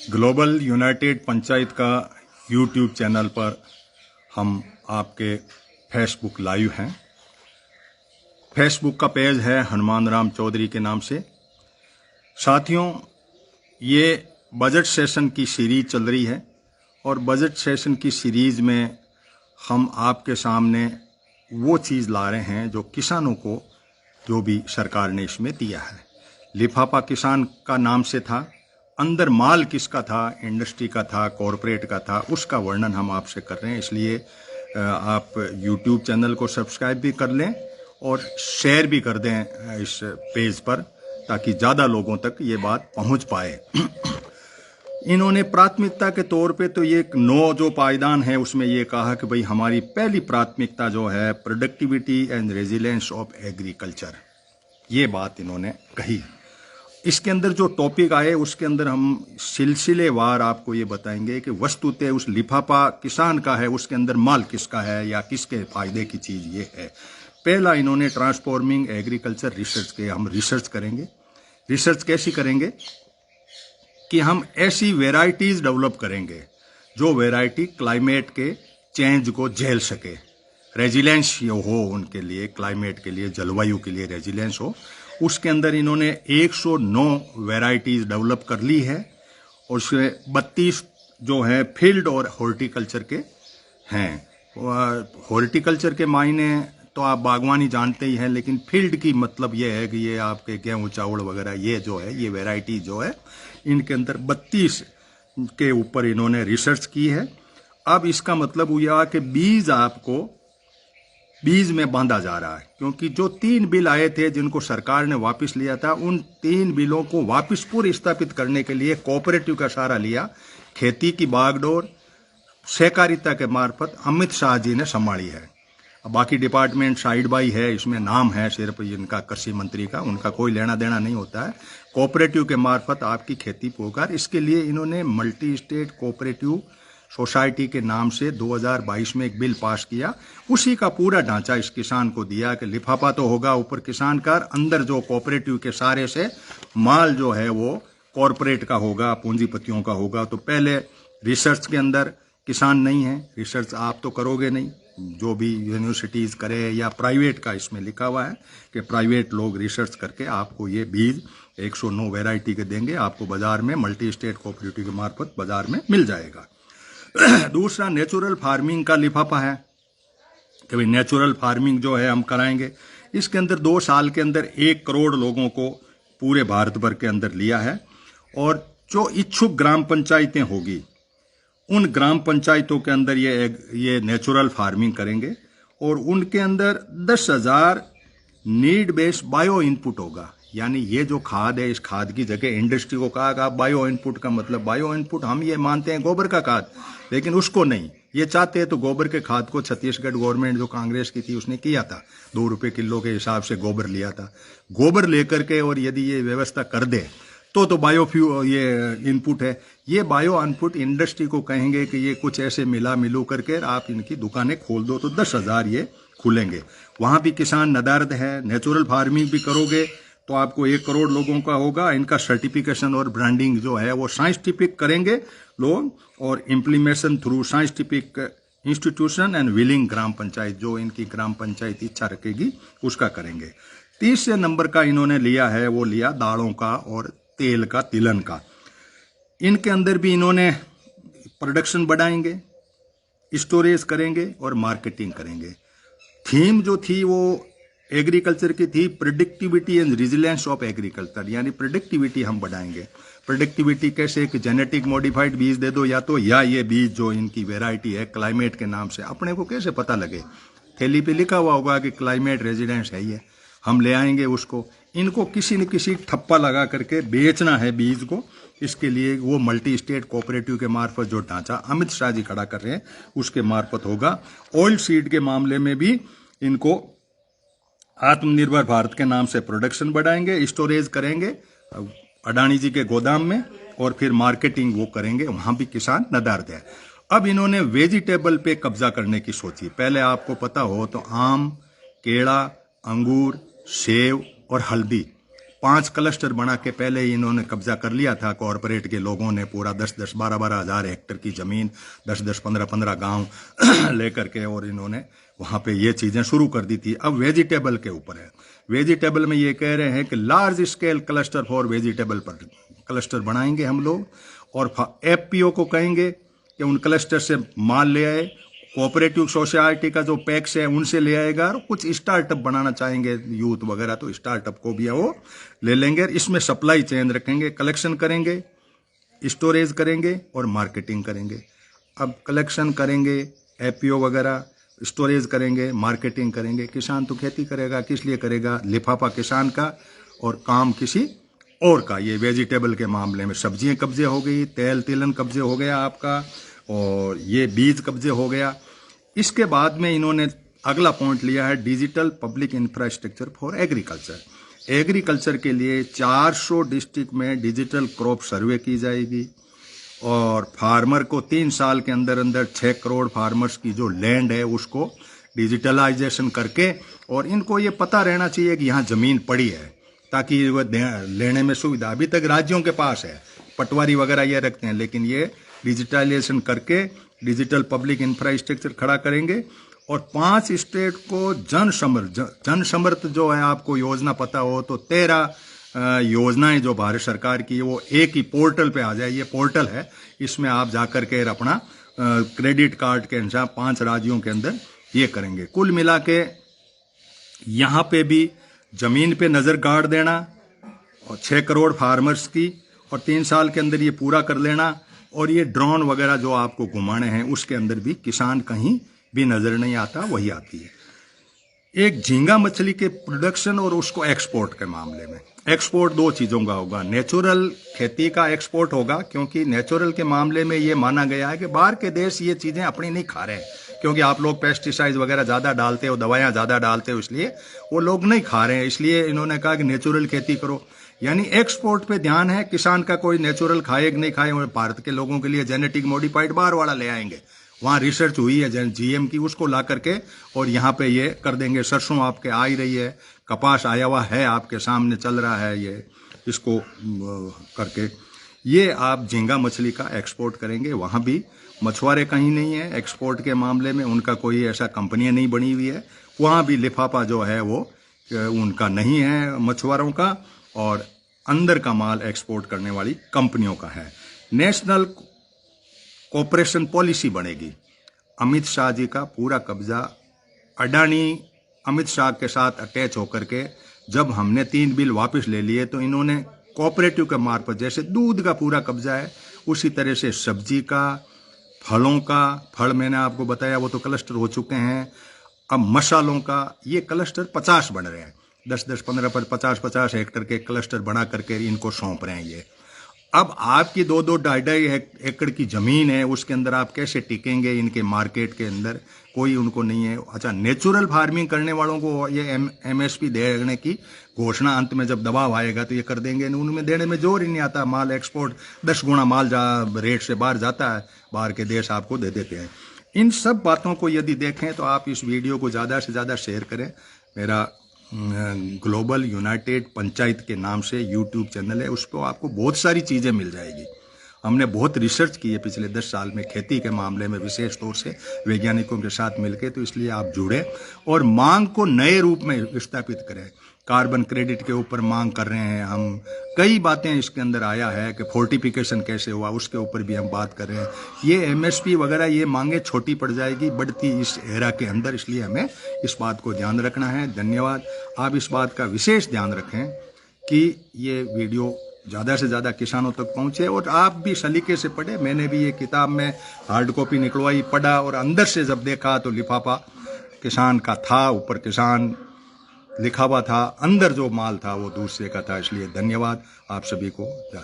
Global United panchayat का YouTube channel पर हम आपके फेसबुक लाइव हैं। फेसबुक का पेज है हनुमान राम चौधरी के नाम से। साथियों, ये बजट सेशन की सीरीज चल रही है और बजट सेशन की सीरीज में हम आपके सामने वो चीज़ ला रहे हैं जो किसानों को जो भी सरकार ने इसमें दिया है। लिफाफा किसान का नाम से था, अंदर माल किसका था, इंडस्ट्री का था, कॉरपोरेट का था, उसका वर्णन हम आपसे कर रहे हैं। इसलिए आप यूट्यूब चैनल को सब्सक्राइब भी कर लें और शेयर भी कर दें इस पेज पर, ताकि ज़्यादा लोगों तक ये बात पहुंच पाए। इन्होंने प्राथमिकता के तौर पे तो ये 9 जो पायदान है उसमें ये कहा कि भाई हमारी पहली प्राथमिकता जो है productivity and resilience of agriculture, ये बात इन्होंने कही। इसके अंदर जो टॉपिक आए उसके अंदर हम सिलसिलेवार आपको ये बताएंगे कि वस्तुतः उस लिफाफा किसान का है, उसके अंदर माल किसका है या किसके फायदे की चीज़ ये है। पहला इन्होंने ट्रांसफॉर्मिंग एग्रीकल्चर रिसर्च के हम रिसर्च करेंगे। रिसर्च कैसी करेंगे कि हम ऐसी वेराइटीज़ डेवलप करेंगे जो वेराइटी क्लाइमेट के चेंज को झेल सके, रेजिलेंस हो उनके लिए, क्लाइमेट के लिए, जलवायु के लिए रेजिलेंस हो। उसके अंदर इन्होंने 109 वेराइटीज़ डेवलप कर ली है और उसमें 32 जो है फील्ड और हॉर्टिकल्चर के हैं। हॉर्टिकल्चर के मायने तो आप बागवानी जानते ही हैं, लेकिन फील्ड की मतलब ये है कि ये आपके गेहूँ चावल वगैरह ये जो है, ये वेराइटी जो है, इनके अंदर 32 के ऊपर इन्होंने रिसर्च की है। अब इसका मतलब हुआ कि बीज में बांधा जा रहा है, क्योंकि जो 3 बिल आए थे जिनको सरकार ने वापस लिया था, उन 3 बिलों को वापस पुनर्स्थापित करने के लिए कोऑपरेटिव का सहारा लिया। खेती की बागडोर सहकारिता के मार्फत अमित शाह जी ने संभाली है। अब बाकी डिपार्टमेंट साइड बाई है, इसमें नाम है सिर्फ इनका कृषि मंत्री का, उनका कोई लेना देना नहीं होता है। कोऑपरेटिव के मार्फत आपकी खेती पोकार, इसके लिए इन्होंने मल्टी स्टेट कोऑपरेटिव सोसाइटी के नाम से 2022 में एक बिल पास किया। उसी का पूरा ढांचा इस किसान को दिया कि लिफाफा तो होगा ऊपर किसान का, अंदर जो कोऑपरेटिव के सारे से माल जो है वो कॉरपोरेट का होगा, पूंजीपतियों का होगा। तो पहले रिसर्च के अंदर किसान नहीं है, रिसर्च आप तो करोगे नहीं, जो भी यूनिवर्सिटीज़ करे या प्राइवेट का इसमें लिखा हुआ है कि प्राइवेट लोग रिसर्च करके आपको ये बीज 109 वेराइटी के देंगे, आपको बाजार में मल्टी स्टेट कोऑपरेटिव के मार्फत बाजार में मिल जाएगा। दूसरा नेचुरल फार्मिंग का लिफाफा है कि भाई नेचुरल फार्मिंग जो है हम कराएंगे। इसके अंदर 2 साल के अंदर 1 करोड़ लोगों को पूरे भारत भर के अंदर लिया है और जो इच्छुक ग्राम पंचायतें होगी उन ग्राम पंचायतों के अंदर ये नेचुरल फार्मिंग करेंगे और उनके अंदर 10,000 नीड बेस्ड बायो इनपुट होगा। यानी ये जो खाद है, इस खाद की जगह इंडस्ट्री को कहा कि बायो इनपुट का मतलब, बायो इनपुट हम ये मानते हैं गोबर का खाद, लेकिन उसको नहीं, ये चाहते हैं तो गोबर के खाद को छत्तीसगढ़ गवर्नमेंट जो कांग्रेस की थी उसने किया था, 2 रुपये किलो के हिसाब से गोबर लिया था। गोबर लेकर के और यदि ये व्यवस्था कर दे तो बायोफ्यूल ये इनपुट है। ये बायो इनपुट इंडस्ट्री को कहेंगे कि ये कुछ ऐसे मिलू करके आप इनकी दुकानें खोल दो, तो 10,000 ये खुलेंगे। वहाँ भी किसान नदारद है। नेचुरल फार्मिंग भी करोगे तो आपको 1 करोड़ लोगों का होगा। इनका सर्टिफिकेशन और ब्रांडिंग जो है वो साइंटिफिक करेंगे लोग और implementation through scientific institution and विलिंग ग्राम पंचायत, जो इनकी ग्राम पंचायत इच्छा रखेगी उसका करेंगे। 30 नंबर का इन्होंने लिया है, वो लिया दालों का और तेल का, तिलहन का। इनके अंदर भी इन्होंने प्रोडक्शन बढ़ाएंगे, स्टोरेज करेंगे और मार्केटिंग करेंगे। थीम जो थी वो एग्रीकल्चर की थी, प्रेडिक्टिविटी एंड रेजिलेंस ऑफ एग्रीकल्चर, यानी प्रेडिक्टिविटी हम बढ़ाएंगे। प्रेडिक्टिविटी कैसे कि जेनेटिक मॉडिफाइड बीज दे दो या ये बीज जो इनकी वेराइटी है क्लाइमेट के नाम से, अपने को कैसे पता लगे, थैली पे लिखा हुआ होगा कि क्लाइमेट रेजिलेंस है, ये हम ले आएंगे उसको। इनको किसी न किसी ठप्पा लगा करके बेचना है बीज को, इसके लिए वो मल्टी स्टेट कोऑपरेटिव के मार्फत जो ढांचा अमित शाह जी खड़ा कर रहे हैं उसके मार्फत होगा। ऑयल सीड के मामले में भी इनको आत्मनिर्भर भारत के नाम से प्रोडक्शन बढ़ाएंगे, स्टोरेज करेंगे अडानी जी के गोदाम में और फिर मार्केटिंग वो करेंगे, वहां भी किसान नदारद है। अब इन्होंने वेजिटेबल पे कब्जा करने की सोची। पहले आपको पता हो तो आम, केला, अंगूर, सेब और हल्दी 5 क्लस्टर बना के पहले ही इन्होंने कब्जा कर लिया था। कॉरपोरेट के लोगों ने पूरा 10-10, 12-12 हज़ार हेक्टेयर की ज़मीन, 10-10, 15-15 गांव लेकर के, और इन्होंने वहां पे ये चीज़ें शुरू कर दी थी। अब वेजिटेबल के ऊपर है। वेजिटेबल में ये कह रहे हैं कि large scale cluster for vegetable पर क्लस्टर बनाएंगे हम लोग, और एफपीओ को कहेंगे कि उन क्लस्टर से माल ले आए, कोऑपरेटिव सोसाइटी का जो पैक्स है उनसे ले आएगा, और कुछ स्टार्टअप बनाना चाहेंगे यूथ वगैरह तो स्टार्टअप को भी वो ले लेंगे। इसमें सप्लाई चेन रखेंगे, कलेक्शन करेंगे, स्टोरेज करेंगे और मार्केटिंग करेंगे। अब कलेक्शन करेंगे, एफपीओ वगैरह, स्टोरेज करेंगे, मार्केटिंग करेंगे। किसान तो खेती करेगा, किस लिए करेगा? लिफाफा किसान का और काम किसी और का। ये वेजिटेबल के मामले में सब्जियां कब्जे हो गई, तेल तिलन कब्जे हो गया आपका, और ये बीज कब्जे हो गया। इसके बाद में इन्होंने अगला पॉइंट लिया है digital public infrastructure for agriculture. Agriculture के लिए 400 डिस्ट्रिक्ट में डिजिटल क्रॉप सर्वे की जाएगी, और फार्मर को 3 साल के अंदर अंदर 6 करोड़ फार्मर्स की जो लैंड है उसको डिजिटलाइजेशन करके, और इनको ये पता रहना चाहिए कि यहाँ जमीन पड़ी है, ताकि वो लेने में सुविधा। अभी तक राज्यों के पास है, पटवारी वगैरह ये रखते हैं, लेकिन ये डिजिटलाइजेशन करके डिजिटल पब्लिक इंफ्रास्ट्रक्चर खड़ा करेंगे। और 5 स्टेट को जन समर्थ जो है, आपको योजना पता हो तो 13 योजनाएं जो भारत सरकार की, वो एक ही पोर्टल पे आ जाए। ये पोर्टल है, इसमें आप जाकर के अपना क्रेडिट कार्ड के अनुसार 5 राज्यों के अंदर ये करेंगे। कुल मिला के यहाँ पे भी जमीन पे नजर गाड़ देना, और 6 करोड़ फार्मर्स की, और 3 साल के अंदर ये पूरा कर लेना। और ये ड्रोन वगैरह जो आपको घुमाने हैं उसके अंदर भी किसान कहीं भी नजर नहीं आता, वही आती है। एक झींगा मछली के प्रोडक्शन और उसको एक्सपोर्ट के मामले में, एक्सपोर्ट 2 चीजों का होगा। नेचुरल खेती का एक्सपोर्ट होगा, क्योंकि नेचुरल के मामले में ये माना गया है कि बाहर के देश ये चीजें अपनी नहीं खा रहे, क्योंकि आप लोग पेस्टिसाइड वगैरह ज्यादा डालते हो, दवाइयां ज्यादा डालते हो, इसलिए वो लोग नहीं खा रहे हैं। इसलिए इन्होंने कहा कि नेचुरल खेती करो, यानी एक्सपोर्ट पे ध्यान है। किसान का कोई नेचुरल खाए कि नहीं खाए, भारत के लोगों के लिए जेनेटिक मॉडिफाइड बाहर वाला ले आएंगे। वहां रिसर्च हुई है जीएम की, उसको ला करके और यहाँ पे ये कर देंगे। सरसों आपके आ ही रही है, कपास आया हुआ है, आपके सामने चल रहा है, ये इसको करके ये आप झींगा मछली का एक्सपोर्ट करेंगे। वहां भी मछुआरे कहीं नहीं है एक्सपोर्ट के मामले में, उनका कोई ऐसा कंपनियां नहीं बनी हुई है। वहां भी लिफाफा जो है वो उनका नहीं है मछुआरों का, और अंदर का माल एक्सपोर्ट करने वाली कंपनियों का है। नेशनल कोऑपरेशन पॉलिसी बनेगी। अमित शाह जी का पूरा कब्जा, अडानी अमित शाह के साथ अटैच होकर के जब हमने 3 बिल वापस ले लिए, तो इन्होंने कोऑपरेटिव के मार्फत, जैसे दूध का पूरा कब्जा है, उसी तरह से सब्जी का, फलों का, फल मैंने आपको बताया वो तो क्लस्टर हो चुके हैं। अब मसालों का ये क्लस्टर 50 बन रहे हैं, 10-10, 15 पर 50-50 हेक्टेयर के क्लस्टर बना करके इनको सौंप रहे हैं ये। अब आपकी 2-2, 2.5 एकड़ की जमीन है, उसके अंदर आप कैसे टिकेंगे? इनके मार्केट के अंदर कोई उनको नहीं है। अच्छा, नेचुरल फार्मिंग करने वालों को ये एमएसपी देने की घोषणा अंत में जब दबाव आएगा तो ये कर देंगे। उनमें देने में जोर ही नहीं आता। माल एक्सपोर्ट 10 गुना माल रेट से बाहर जाता है, बाहर के देश आपको दे देते हैं। इन सब बातों को यदि देखें तो आप इस वीडियो को ज़्यादा से ज़्यादा शेयर करें। मेरा ग्लोबल यूनाइटेड पंचायत के नाम से यूट्यूब चैनल है, उस पर आपको बहुत सारी चीज़ें मिल जाएगी। हमने बहुत रिसर्च की है पिछले 10 साल में खेती के मामले में, विशेष तौर से वैज्ञानिकों के साथ मिलकर, तो इसलिए आप जुड़े और मांग को नए रूप में स्थापित करें। कार्बन क्रेडिट के ऊपर मांग कर रहे हैं हम, कई बातें इसके अंदर आया है कि फोर्टिफिकेशन कैसे हुआ, उसके ऊपर भी हम बात कर रहे हैं। ये एमएसपी वगैरह ये मांगे छोटी पड़ जाएगी बढ़ती इस एरा के अंदर, इसलिए हमें इस बात को ध्यान रखना है। धन्यवाद। आप इस बात का विशेष ध्यान रखें कि ये वीडियो ज़्यादा से ज़्यादा किसानों तक पहुँचे, और आप भी सलीके से पढ़े। मैंने भी ये किताब में हार्ड कॉपी निकलवाई, पढ़ा, और अंदर से जब देखा तो लिफाफा किसान का था, ऊपर किसान लिखा हुआ था, अंदर जो माल था वो दूसरे का था। इसलिए धन्यवाद आप सभी को।